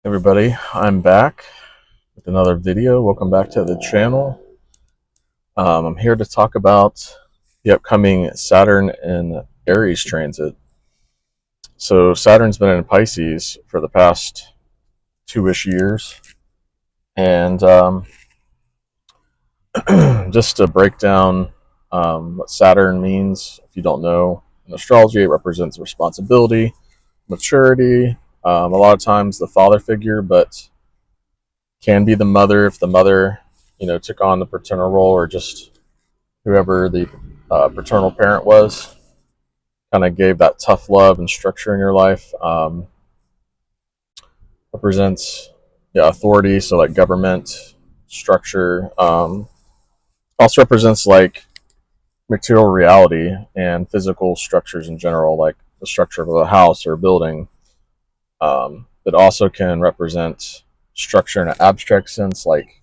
Everybody, I'm back with another video. Welcome back to the channel. I'm here to talk about the upcoming Saturn and Aries transit. So Saturn's been in Pisces for the past 2-ish years, and just to break down what Saturn means, if you don't know, in astrology it represents responsibility, maturity, a lot of times the father figure, but can be the mother if the mother, took on the paternal role, or just whoever the paternal parent was, kind of gave that tough love and structure in your life. Represents authority, so like government structure. Also represents like material reality and physical structures in general, like the structure of a house or a building. It also can represent structure in an abstract sense, like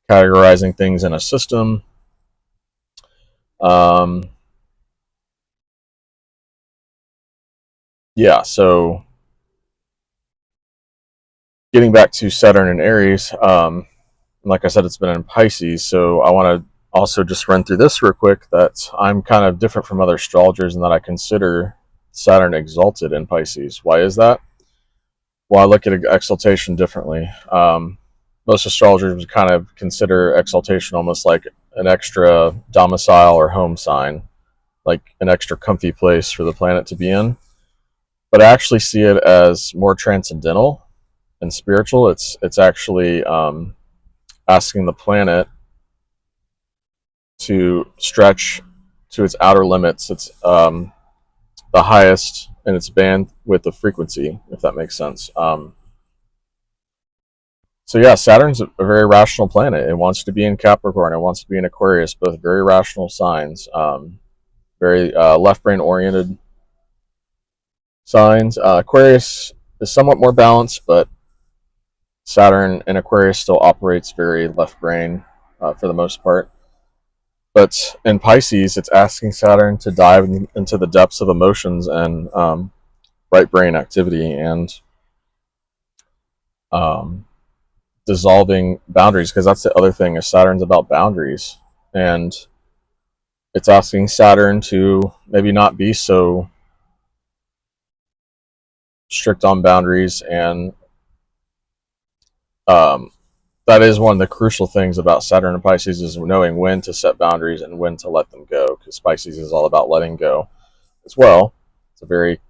categorizing things in a system. Um, so getting back to Saturn and Aries, like I said, it's been in Pisces, so I want to also just run through this real quick, that I'm kind of different from other astrologers in that I consider Saturn exalted in Pisces. Why is that? Well, I look at exaltation differently. Most astrologers would kind of consider exaltation almost like an extra domicile or home sign, like an extra comfy place for the planet to be in. But I actually see it as more transcendental and spiritual. It's actually asking the planet to stretch to its outer limits. It's the highest in its bandwidth of frequency, if that makes sense. So yeah, Saturn's a very rational planet. It wants to be in Capricorn. It wants to be in Aquarius, both very rational signs. Very left brain oriented signs. Aquarius is somewhat more balanced, but Saturn in Aquarius still operates very left brain for the most part. But in Pisces, it's asking Saturn to dive into the depths of emotions and right brain activity, and um, dissolving boundaries, because that's the other thing, is Saturn's about boundaries. And it's asking Saturn to maybe not be so strict on boundaries, and um, that is one of the crucial things about Saturn and Pisces, is knowing when to set boundaries and when to let them go, because Pisces is all about letting go as well. It's a very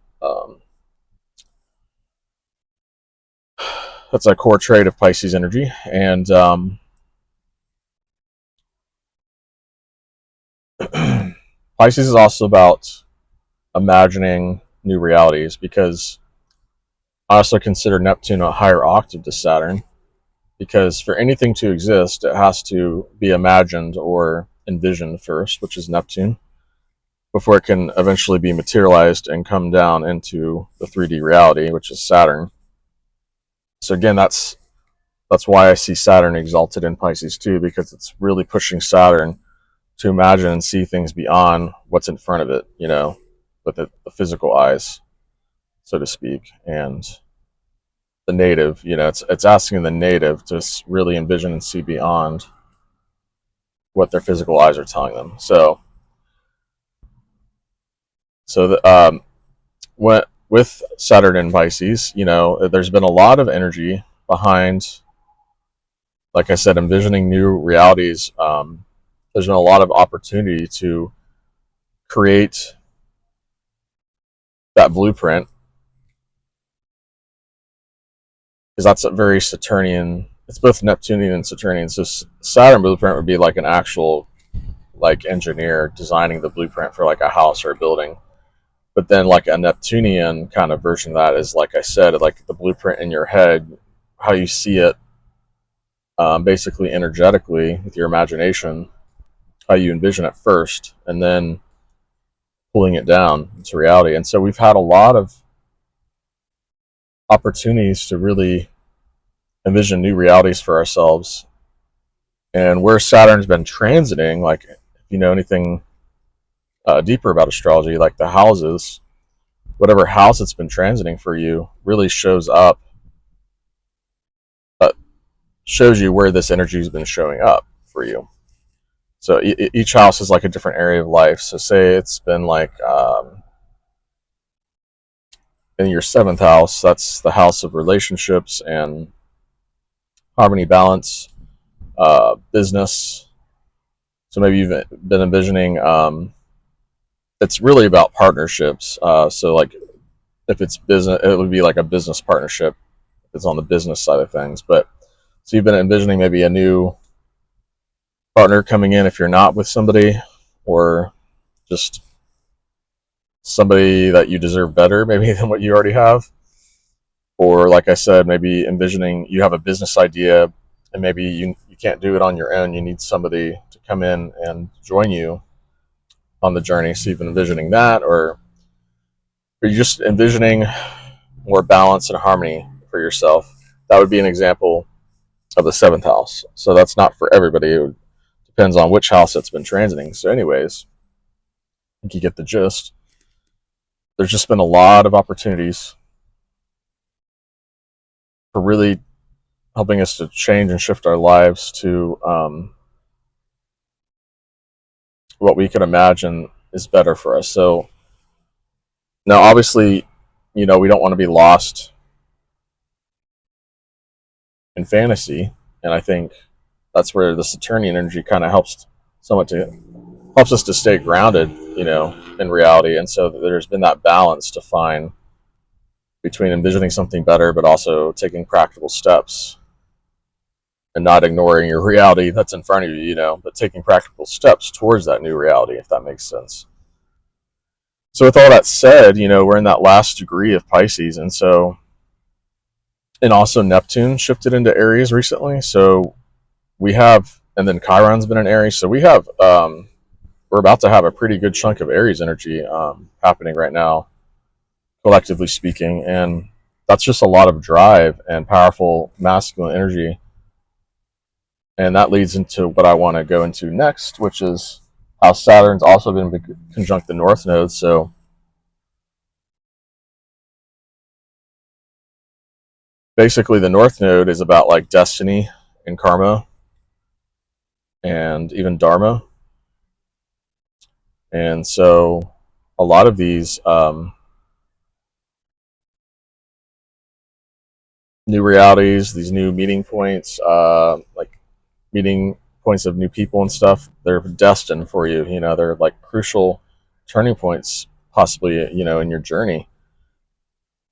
that's a core trait of Pisces energy. And Pisces is also about imagining new realities, because I also consider Neptune a higher octave to Saturn, because for anything to exist, it has to be imagined or envisioned first, which is Neptune, before it can eventually be materialized and come down into the 3D reality, which is Saturn. So again, that's why I see Saturn exalted in Pisces too, because it's really pushing Saturn to imagine and see things beyond what's in front of it, with the physical eyes, so to speak. And the native, it's asking the native to really envision and see beyond what their physical eyes are telling them. With Saturn and Pisces, there's been a lot of energy behind, like I said, envisioning new realities. There's been a lot of opportunity to create that blueprint, because that's a very Saturnian. It's both Neptunian and Saturnian. So Saturn blueprint would be like an actual, like, engineer designing the blueprint for like a house or a building. But then like a Neptunian kind of version of that is, like I said, like the blueprint in your head, how you see it, basically energetically with your imagination, how you envision it first, and then pulling it down to reality. And so we've had a lot of opportunities to really envision new realities for ourselves. And where Saturn's been transiting, like, if you know anything deeper about astrology, like the houses, whatever house it's been transiting for you really shows up shows you where this energy has been showing up for you. So each house is like a different area of life. So say it's been like in your seventh house, that's the house of relationships and harmony, balance, business. So maybe you've been envisioning it's really about partnerships. So like if it's business, it would be like a business partnership. If it's on the business side of things, but so you've been envisioning maybe a new partner coming in if you're not with somebody, or just somebody that you deserve better maybe than what you already have. Or like I said, maybe envisioning you have a business idea and maybe you can't do it on your own. You need somebody to come in and join you on the journey. So you've been envisioning that, or are you just envisioning more balance and harmony for yourself? That would be an example of the seventh house. So that's not for everybody. It depends on which house it's been transiting. So, anyways, I think you get the gist. There's just been a lot of opportunities for really helping us to change and shift our lives to what we could imagine is better for us. So now, obviously, we don't want to be lost in fantasy, and I think that's where the Saturnian energy kind of helps us to stay grounded, in reality. And so there's been that balance to find between envisioning something better, but also taking practical steps and not ignoring your reality that's in front of you, but taking practical steps towards that new reality, if that makes sense. So with all that said, we're in that last degree of Pisces, and also Neptune shifted into Aries recently. So we have, and then Chiron's been in Aries. So we're about to have a pretty good chunk of Aries energy happening right now, collectively speaking, and that's just a lot of drive and powerful masculine energy. And that leads into what I want to go into next, which is how Saturn's also been conjunct the North Node. So basically, the North Node is about like destiny and karma and even dharma. And so a lot of these new realities, these new meeting points, like meeting points of new people and stuff, they're destined for you. They're like crucial turning points, possibly, in your journey.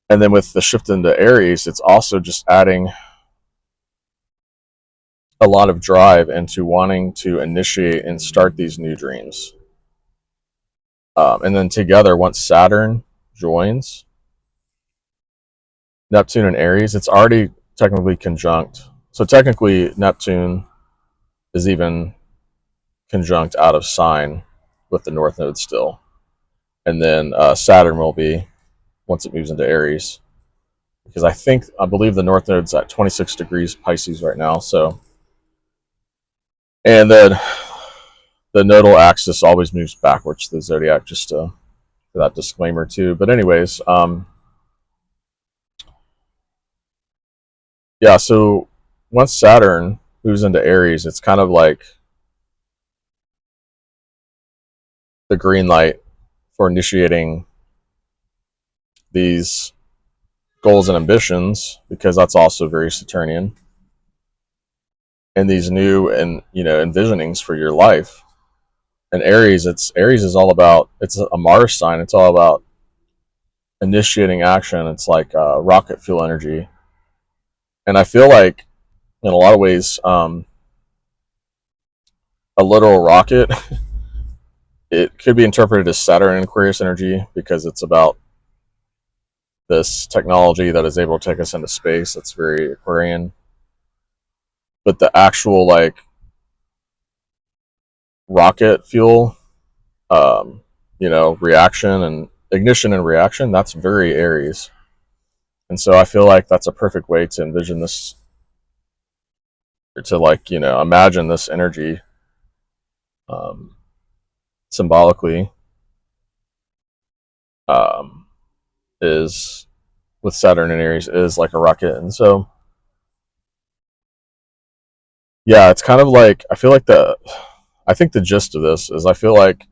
And then with the shift into Aries, it's also just adding a lot of drive into wanting to initiate and start these new dreams. And then together, once Saturn joins Neptune and Aries, it's already technically conjunct. So technically, Neptune is even conjunct out of sign with the North Node still. And then Saturn will be once it moves into Aries. Because I believe the North Node's at 26 degrees Pisces right now. So, and then the nodal axis always moves backwards to the zodiac, just for that disclaimer too. But anyways, yeah. So once Saturn moves into Aries, it's kind of like the green light for initiating these goals and ambitions, because that's also very Saturnian, and these new and envisionings for your life. And Aries is all about, it's a Mars sign. It's all about initiating action. It's like rocket fuel energy. And I feel like in a lot of ways, a literal rocket, it could be interpreted as Saturn and Aquarius energy, because it's about this technology that is able to take us into space. That's very Aquarian. But the actual like rocket fuel, reaction and ignition and reaction, that's very Aries. And so I feel like that's a perfect way to envision this, or to like, imagine this energy um, symbolically, um, is with Saturn and Aries is like a rocket. And so Yeah, it's kind of like I feel like I think the gist of this is I feel like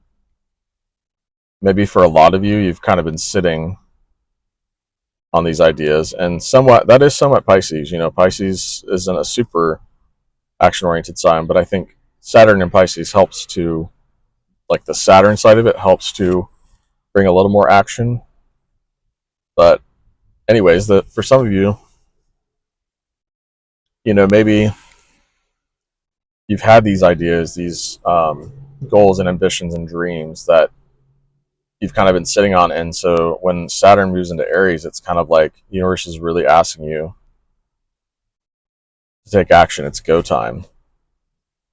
maybe for a lot of you, you've kind of been sitting on these ideas, and somewhat that is somewhat Pisces. Pisces isn't a super action oriented sign, but I think Saturn in Pisces helps to, like the Saturn side of it helps to bring a little more action. But anyways, that for some of you, maybe you've had these ideas, these goals and ambitions and dreams that you've kind of been sitting on. And so when Saturn moves into Aries, it's kind of like the universe is really asking you to take action. It's go time.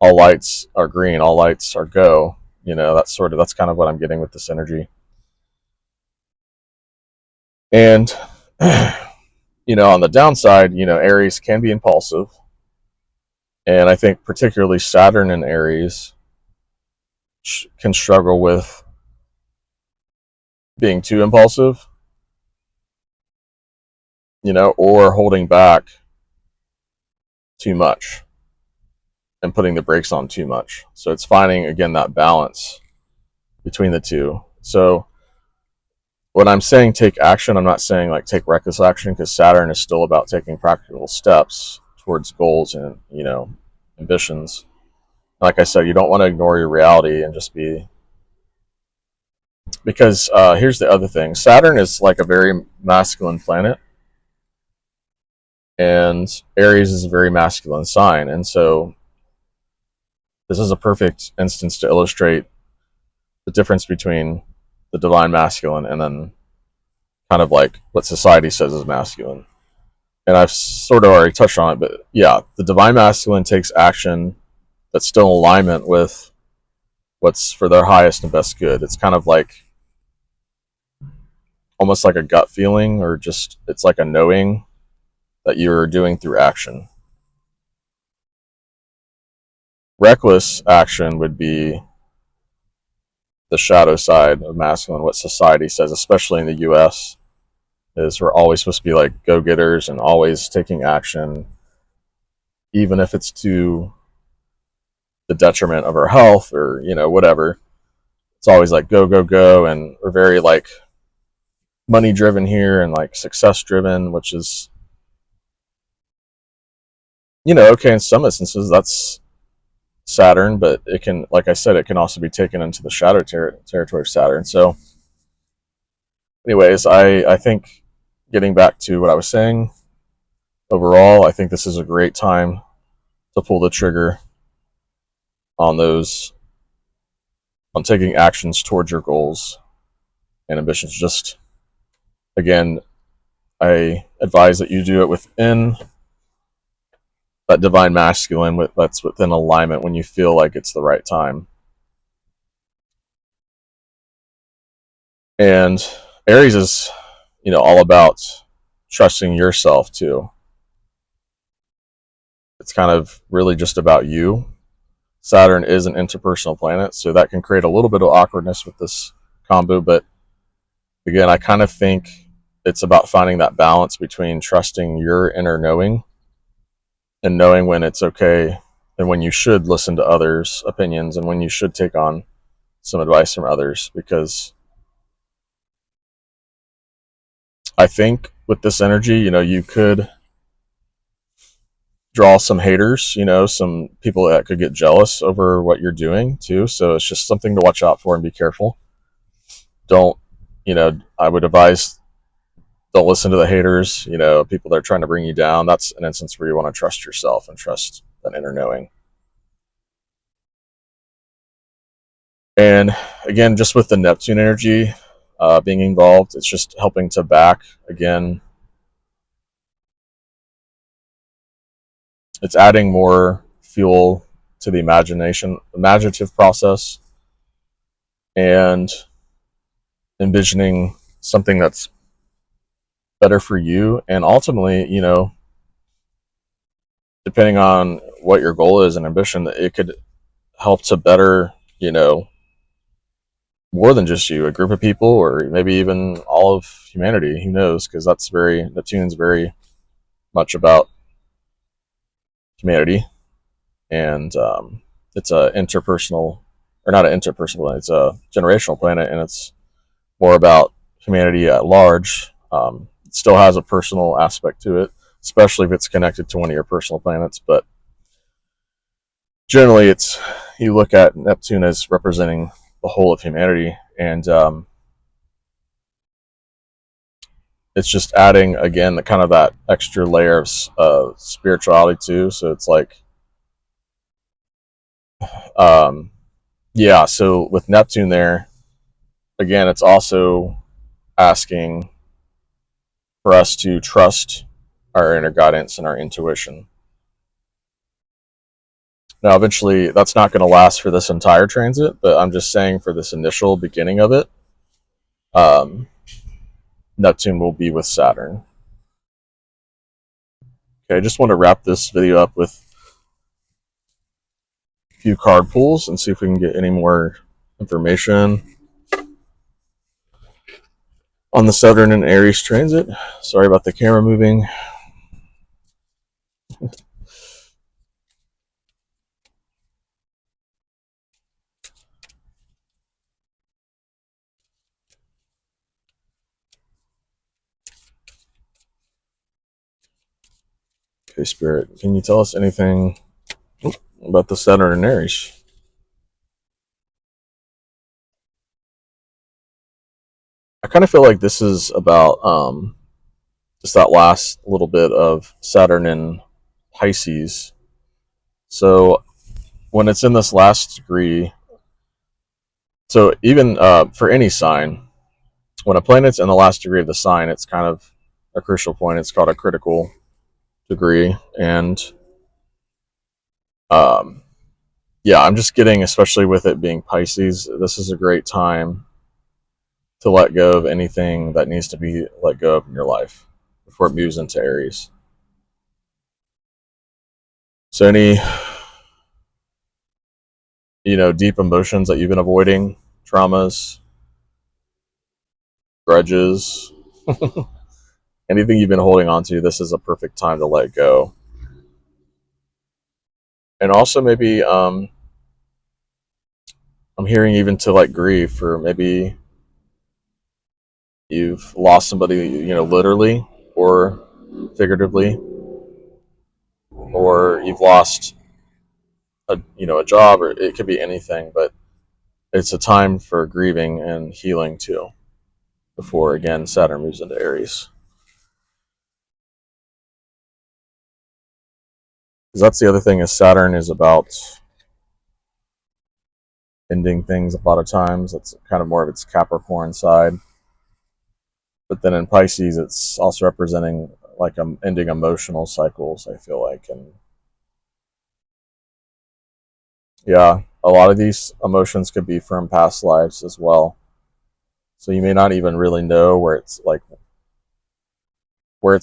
All lights are green. All lights are go. That's kind of what I'm getting with this energy. And on the downside, Aries can be impulsive, and I think particularly Saturn in Aries can struggle with being too impulsive, or holding back too much and putting the brakes on too much. So it's finding again that balance between the two. So when I'm saying take action, I'm not saying like take reckless action, because Saturn is still about taking practical steps towards goals and ambitions. Like I said, you don't want to ignore your reality and just be, because here's the other thing: Saturn is like a very masculine planet, and Aries is a very masculine sign, and so this is a perfect instance to illustrate the difference between the divine masculine and then kind of like what society says is masculine. And I've sort of already touched on it, but yeah, the divine masculine takes action that's still in alignment with what's for their highest and best good. It's kind of like almost like a gut feeling, or just it's like a knowing that you're doing through action. Reckless action would be the shadow side of masculine, what society says, especially in the US, is we're always supposed to be like go-getters and always taking action, even if it's to the detriment of our health or whatever. It's always like go go go, and we're very like money driven here and like success driven, which is okay in some instances. That's Saturn, but it can, like I said, it can also be taken into the shadow territory of Saturn. So anyways, I think, getting back to what I was saying, overall I think this is a great time to pull the trigger on those, on taking actions towards your goals and ambitions. Just again, I advise that you do it within that divine masculine, that's within alignment when you feel like it's the right time. And Aries is all about trusting yourself too. It's kind of really just about you. Saturn is an interpersonal planet, so that can create a little bit of awkwardness with this combo. But again, I kind of think it's about finding that balance between trusting your inner knowing and knowing when it's okay and when you should listen to others' opinions and when you should take on some advice from others. Because I think with this energy, you could draw some haters, some people that could get jealous over what you're doing too. So it's just something to watch out for and be careful. Don't, I would advise, don't listen to the haters, people that are trying to bring you down. That's an instance where you want to trust yourself and trust that inner knowing. And again, just with the Neptune energy being involved, it's just helping to back, again, it's adding more fuel to the imaginative process, and envisioning something that's better for you. And ultimately, depending on what your goal is and ambition, it could help to better, more than just you, a group of people, or maybe even all of humanity. Who knows? Because Neptune's very much about humanity. and it's a interpersonal, or not an interpersonal, it's a generational planet, and it's more about humanity at large. It still has a personal aspect to it, especially if it's connected to one of your personal planets. But generally, it's you look at Neptune as representing the whole of humanity, and it's just adding again the kind of that extra layer of spirituality too. So it's like, um, yeah. So with Neptune there, again, it's also asking for us to trust our inner guidance and our intuition. Now, eventually, that's not going to last for this entire transit, but I'm just saying for this initial beginning of it, um, Neptune will be with Saturn. Okay, I just want to wrap this video up with a few card pulls and see if we can get any more information on the Saturn and Aries transit. Sorry about the camera moving. Okay, Spirit, can you tell us anything about the Saturn and Aries? I kind of feel like this is about just that last little bit of Saturn in Pisces. So when it's in this last degree, so even for any sign, when a planet's in the last degree of the sign, it's kind of a crucial point. It's called a critical degree, and um, yeah, I'm just getting, especially with it being Pisces, this is a great time to let go of anything that needs to be let go of in your life before it moves into Aries. So any deep emotions that you've been avoiding, traumas, grudges, anything you've been holding on to, this is a perfect time to let go. And also maybe I'm hearing even to like grieve for maybe you've lost somebody, literally or figuratively, or you've lost a job, or it could be anything, but it's a time for grieving and healing too before again Saturn moves into Aries. Because that's the other thing, is Saturn is about ending things a lot of times. That's kind of more of its Capricorn side. But then in Pisces, it's also representing like ending emotional cycles, I feel like. And yeah, a lot of these emotions could be from past lives as well. So you may not even really know where it's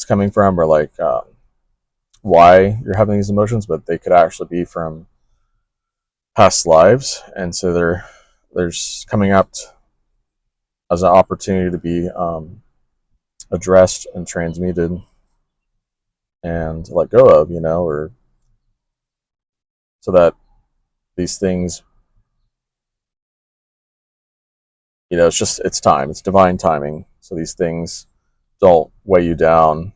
coming from, or like why you're having these emotions, but they could actually be from past lives. And so there's coming up as an opportunity to be addressed and transmuted and let go of, or so that these things, it's time, it's divine timing. So these things don't weigh you down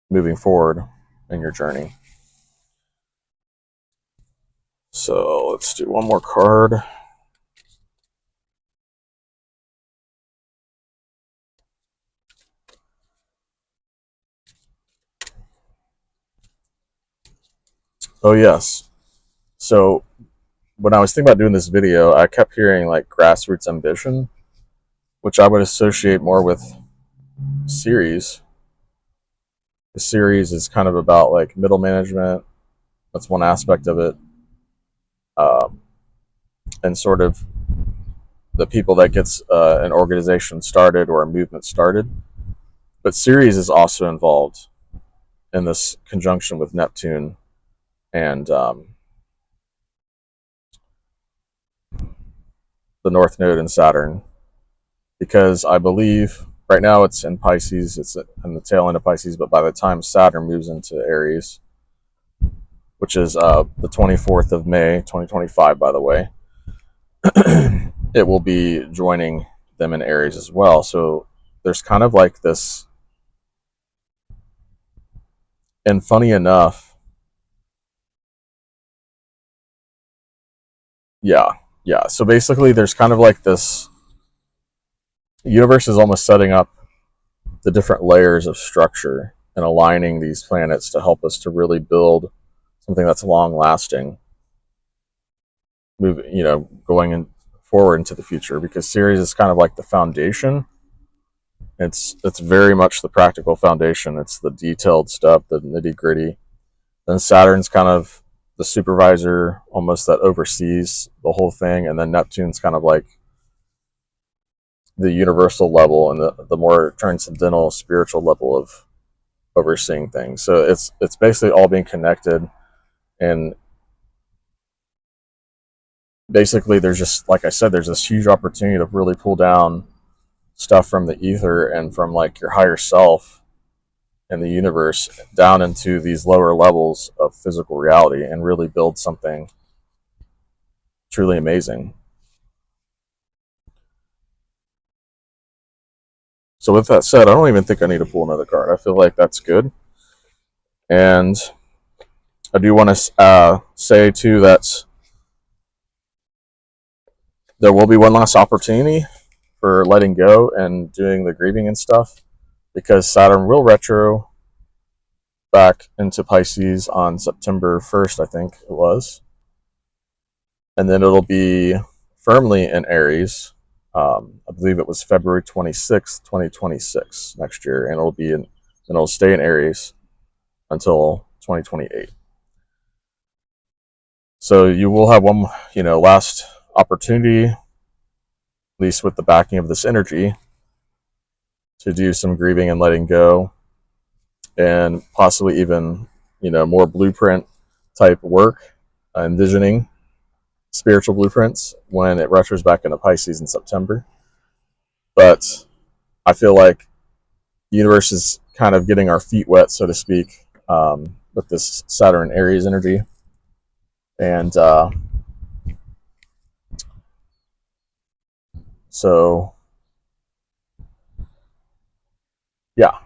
moving forward in your journey. So let's do one more card. Oh, yes. So when I was thinking about doing this video, I kept hearing like grassroots ambition, which I would associate more with Ceres. The Ceres is kind of about like middle management. That's one aspect of it. Um, and sort of the people that gets an organization started or a movement started. But Ceres is also involved in this conjunction with Neptune and the North Node and Saturn, because I believe right now it's in Pisces, it's in the tail end of Pisces, but by the time Saturn moves into Aries, which is the 24th of May, 2025, by the way, it will be joining them in Aries as well. So there's kind of like this, and funny enough, yeah, yeah. So basically, there's kind of like this, the universe is almost setting up the different layers of structure and aligning these planets to help us to really build something that's long lasting, going in forward into the future, because Ceres is kind of like the foundation. It's very much the practical foundation. It's the detailed stuff, the nitty gritty. Then Saturn's kind of the supervisor, almost, that oversees the whole thing, and then Neptune's kind of like the universal level and the more transcendental spiritual level of overseeing things. So it's basically all being connected, and basically there's just, like I said, there's this huge opportunity to really pull down stuff from the ether and from like your higher self and the universe down into these lower levels of physical reality and really build something truly amazing. So with that said, I don't even think I need to pull another card. I feel like that's good. And I do want to say too that there will be one last opportunity for letting go and doing the grieving and stuff, because Saturn will retro back into Pisces on September 1st, I think it was. And then it'll be firmly in Aries. I believe it was February 26th, 2026 next year. And it'll stay in Aries until 2028. So you will have one, last opportunity, at least with the backing of this energy, to do some grieving and letting go, and possibly even, more blueprint type work, envisioning spiritual blueprints when it retros back into Pisces in September. But I feel like the universe is kind of getting our feet wet, so to speak, with this Saturn Aries energy. And so, yeah.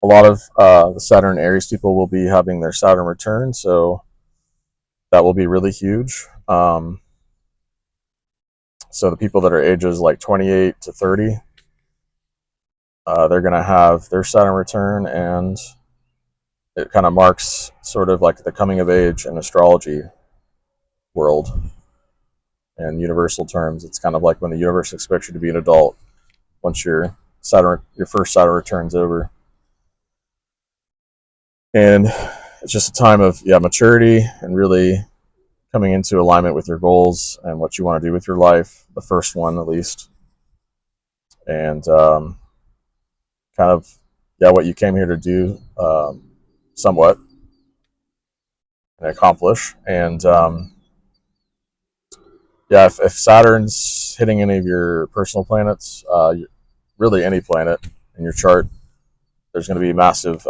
A lot of the Saturn Aries people will be having their Saturn return, so that will be really huge. So the people that are ages like 28 to 30, they're going to have their Saturn return, and it kind of marks sort of like the coming of age in astrology world and universal terms. It's kind of like when the universe expects you to be an adult once your first Saturn return's over. And it's just a time of maturity and really coming into alignment with your goals and what you want to do with your life, the first one at least, and kind of what you came here to do, somewhat, and accomplish. And if Saturn's hitting any of your personal planets, really any planet in your chart, there's going to be massive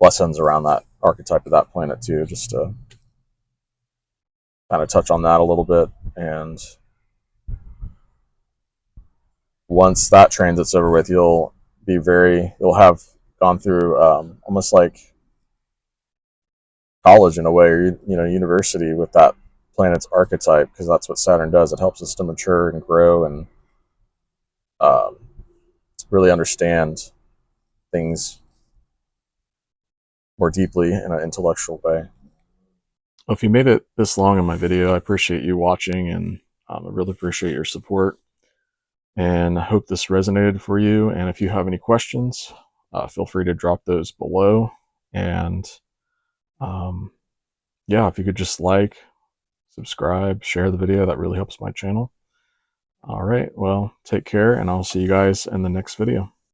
lessons around that archetype of that planet too, just to kind of touch on that a little bit. And once that transit's over with, you'll have gone through almost like college in a way, or university, with that planet's archetype, because that's what Saturn does. It helps us to mature and grow and um, really understand things more deeply in an intellectual way. Well, if you made it this long in my video, I appreciate you watching, and I really appreciate your support. And I hope this resonated for you. And if you have any questions, feel free to drop those below. And if you could just like, subscribe, share the video, that really helps my channel. All right, well, take care, and I'll see you guys in the next video.